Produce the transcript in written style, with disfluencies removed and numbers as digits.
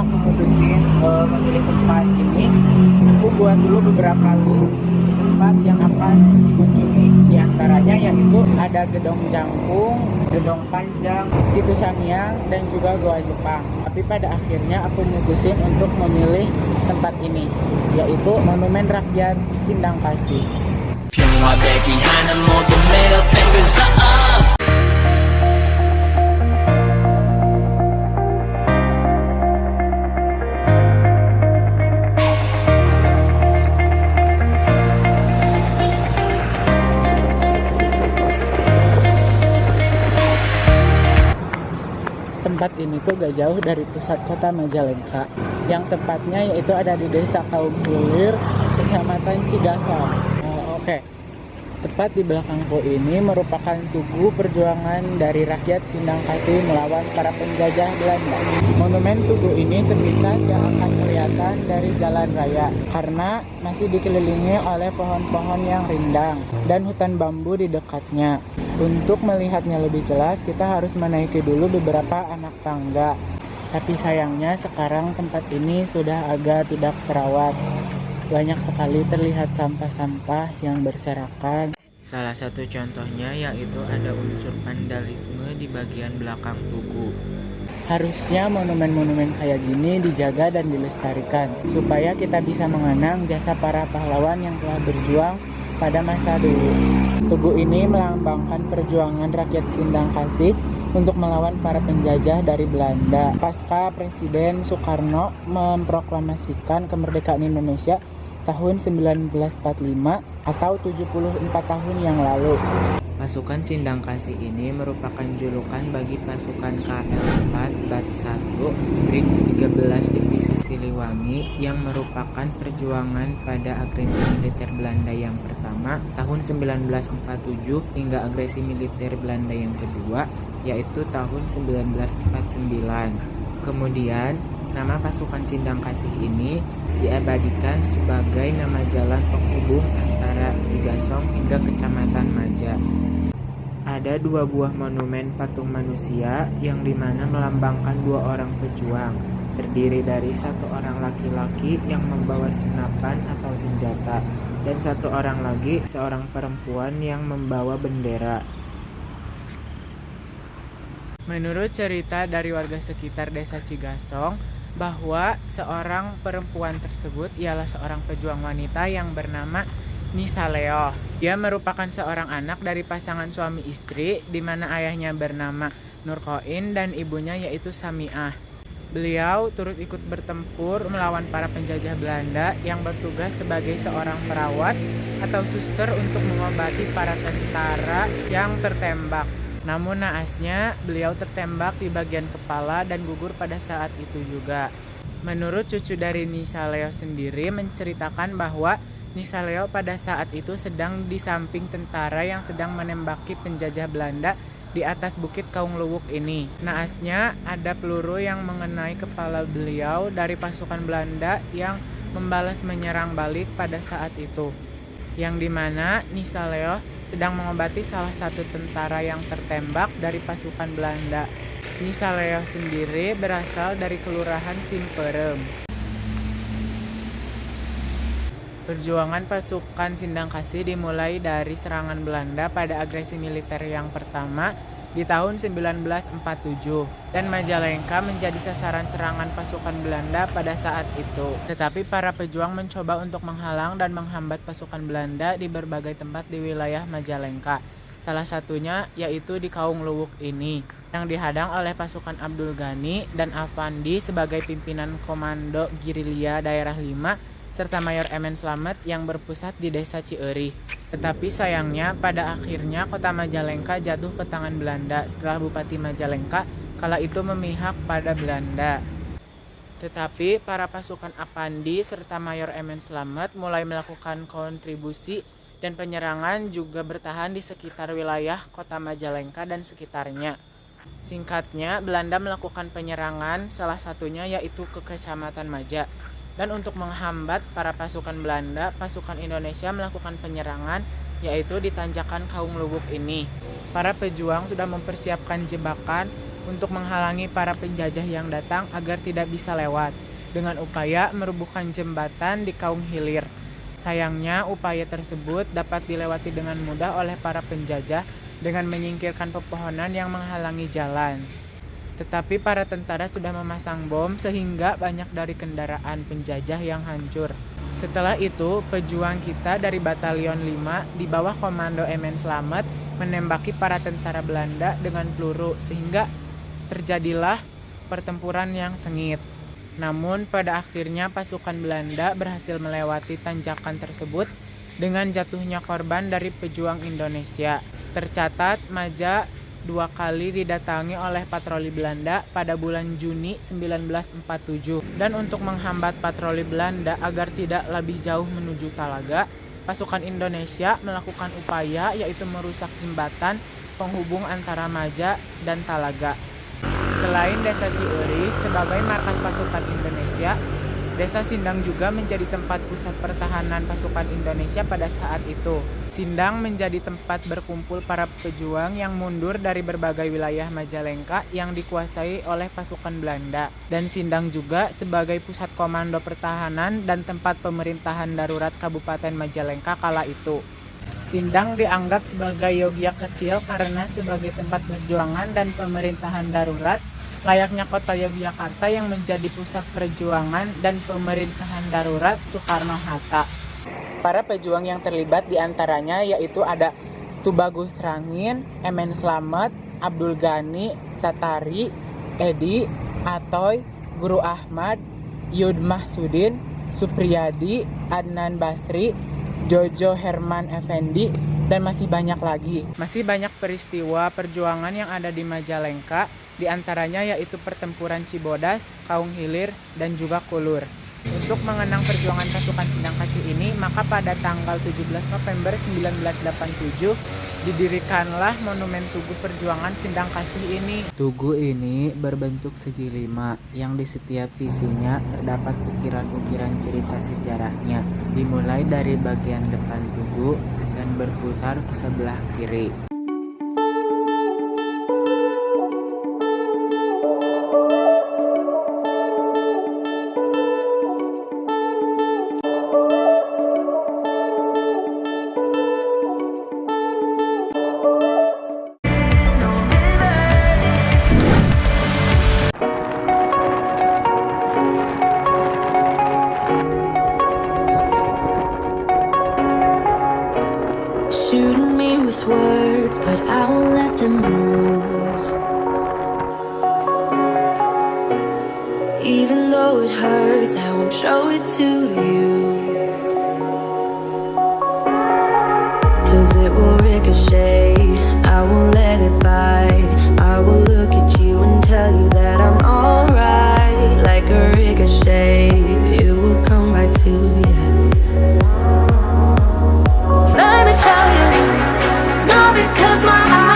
aku mutusin memilih tempat ini, aku buat dulu beberapa list tempat yang akan dikunjungi. Di antaranya yaitu ada Gedong Jangkung, Gedong Panjang, Situ Sangiang, dan juga Goa Jepang. Tapi pada akhirnya aku mutusin untuk memilih tempat ini, yaitu Monumen Rakyat Sindang Kasih. 평화되기 하는 모든 middle fingers up. Tempat ini tuh gak jauh dari pusat kota Majalengka, yang tepatnya yaitu ada di Desa Kaum Hilir, Kecamatan Cigasong. Oke. Tepat di belakangku ini merupakan tugu perjuangan dari rakyat Sindang Kasih melawan para penjajah Belanda. Monumen tugu ini sepintas yang akan kelihatan dari jalan raya karena masih dikelilingi oleh pohon-pohon yang rindang dan hutan bambu di dekatnya. Untuk melihatnya lebih jelas, kita harus menaiki dulu beberapa anak tangga. Tapi sayangnya sekarang tempat ini sudah agak tidak terawat. Banyak sekali terlihat sampah-sampah yang berserakan. Salah satu contohnya yaitu ada unsur vandalisme di bagian belakang tugu. Harusnya monumen-monumen kayak gini dijaga dan dilestarikan supaya kita bisa mengenang jasa para pahlawan yang telah berjuang pada masa dulu. Tugu ini melambangkan perjuangan rakyat Sindang Kasih untuk melawan para penjajah dari Belanda. Pasca Presiden Soekarno memproklamasikan kemerdekaan Indonesia tahun 1945 atau 74 tahun yang lalu. Pasukan Sindang Kasih ini merupakan julukan bagi pasukan KL 4 Bat 1 Brig 13 Divisi Siliwangi yang merupakan perjuangan pada agresi militer Belanda yang pertama tahun 1947 hingga agresi militer Belanda yang kedua yaitu tahun 1949. Kemudian nama pasukan Sindang Kasih ini diabadikan sebagai nama jalan penghubung antara Cigasong hingga Kecamatan Maja. Ada 2 buah monumen patung manusia yang dimana melambangkan 2 orang pejuang, terdiri dari 1 orang laki-laki yang membawa senapan atau senjata dan 1 orang lagi seorang perempuan yang membawa bendera. Menurut cerita dari warga sekitar desa Cigasong, bahwa seorang perempuan tersebut ialah seorang pejuang wanita yang bernama Nisa Leo. Dia merupakan seorang anak dari pasangan suami istri di mana ayahnya bernama Nurkoin dan ibunya yaitu Samiah. Beliau turut ikut bertempur melawan para penjajah Belanda yang bertugas sebagai seorang perawat atau suster untuk mengobati para tentara yang tertembak. Namun naasnya beliau tertembak di bagian kepala dan gugur pada saat itu juga. Menurut cucu dari Nisa Leo sendiri menceritakan bahwa Nisa Leo pada saat itu sedang di samping tentara yang sedang menembaki penjajah Belanda di atas bukit Kaung Luwuk ini. Naasnya ada peluru yang mengenai kepala beliau dari pasukan Belanda yang membalas menyerang balik pada saat itu. Yang dimana Nisa Leo sedang mengobati salah satu tentara yang tertembak dari pasukan Belanda. Nisa Leo sendiri berasal dari Kelurahan Simperem. Perjuangan pasukan Sindang Kasih dimulai dari serangan Belanda pada agresi militer yang pertama di tahun 1947 dan Majalengka menjadi sasaran serangan pasukan Belanda pada saat itu. Tetapi para pejuang mencoba untuk menghalang dan menghambat pasukan Belanda di berbagai tempat di wilayah Majalengka. Salah satunya yaitu di Kaung Luwuk ini yang dihadang oleh pasukan Abdul Ghani dan Afandi sebagai pimpinan Komando Gerilya Daerah 5 serta Mayor Emen Slamet yang berpusat di Desa Cieuri. Tetapi sayangnya pada akhirnya kota Majalengka jatuh ke tangan Belanda setelah Bupati Majalengka kala itu memihak pada Belanda. Tetapi para pasukan Afandi serta Mayor Emen Slamet mulai melakukan kontribusi dan penyerangan juga bertahan di sekitar wilayah kota Majalengka dan sekitarnya. Singkatnya, Belanda melakukan penyerangan salah satunya yaitu ke Kecamatan Maja. Dan untuk menghambat para pasukan Belanda, pasukan Indonesia melakukan penyerangan yaitu di tanjakan Kaung Luwuk ini. Para pejuang sudah mempersiapkan jebakan untuk menghalangi para penjajah yang datang agar tidak bisa lewat, dengan upaya merubuhkan jembatan di Kaung Hilir. Sayangnya, upaya tersebut dapat dilewati dengan mudah oleh para penjajah dengan menyingkirkan pepohonan yang menghalangi jalan. Tetapi para tentara sudah memasang bom sehingga banyak dari kendaraan penjajah yang hancur. Setelah itu, pejuang kita dari Batalion 5 di bawah komando MN Slamet menembaki para tentara Belanda dengan peluru sehingga terjadilah pertempuran yang sengit. Namun pada akhirnya pasukan Belanda berhasil melewati tanjakan tersebut dengan jatuhnya korban dari pejuang Indonesia. Tercatat Maja 2 kali didatangi oleh patroli Belanda pada bulan Juni 1947. Dan untuk menghambat patroli Belanda agar tidak lebih jauh menuju Talaga, pasukan Indonesia melakukan upaya yaitu merusak jembatan penghubung antara Maja dan Talaga. Selain Desa Ciuri sebagai markas pasukan Indonesia, Desa Sindang juga menjadi tempat pusat pertahanan pasukan Indonesia pada saat itu. Sindang menjadi tempat berkumpul para pejuang yang mundur dari berbagai wilayah Majalengka yang dikuasai oleh pasukan Belanda. Dan Sindang juga sebagai pusat komando pertahanan dan tempat pemerintahan darurat Kabupaten Majalengka kala itu. Sindang dianggap sebagai Yogyakarta kecil karena sebagai tempat perjuangan dan pemerintahan darurat, layaknya kota Yogyakarta yang menjadi pusat perjuangan dan pemerintahan darurat Soekarno-Hatta. Para pejuang yang terlibat diantaranya yaitu ada Tubagus Rangin, MN Slamet, Abdul Ghani, Satari, Edi, Atoy, Guru Ahmad, Yud Mahsudin, Supriyadi, Adnan Basri, Jojo Herman Effendi, dan masih banyak lagi. Masih banyak peristiwa perjuangan yang ada di Majalengka, diantaranya yaitu pertempuran Cibodas, Kaung Hilir, dan juga Kulur. Untuk mengenang perjuangan pasukan Sindang Kasih ini, maka pada tanggal 17 November 1987 didirikanlah Monumen Tugu Perjuangan Sindang Kasih ini. Tugu ini berbentuk segi 5 yang di setiap sisinya terdapat ukiran-ukiran cerita sejarahnya, dimulai dari bagian depan tugu dan berputar ke sebelah kiri. Shooting me with words, but I won't let them bruise. Even though it hurts, I won't show it to you. 'Cause it will ricochet, I won't let it bite. I will look at you and tell you that I'm alright. Like a ricochet, it will come back to you. Let me tell you, not because my eyes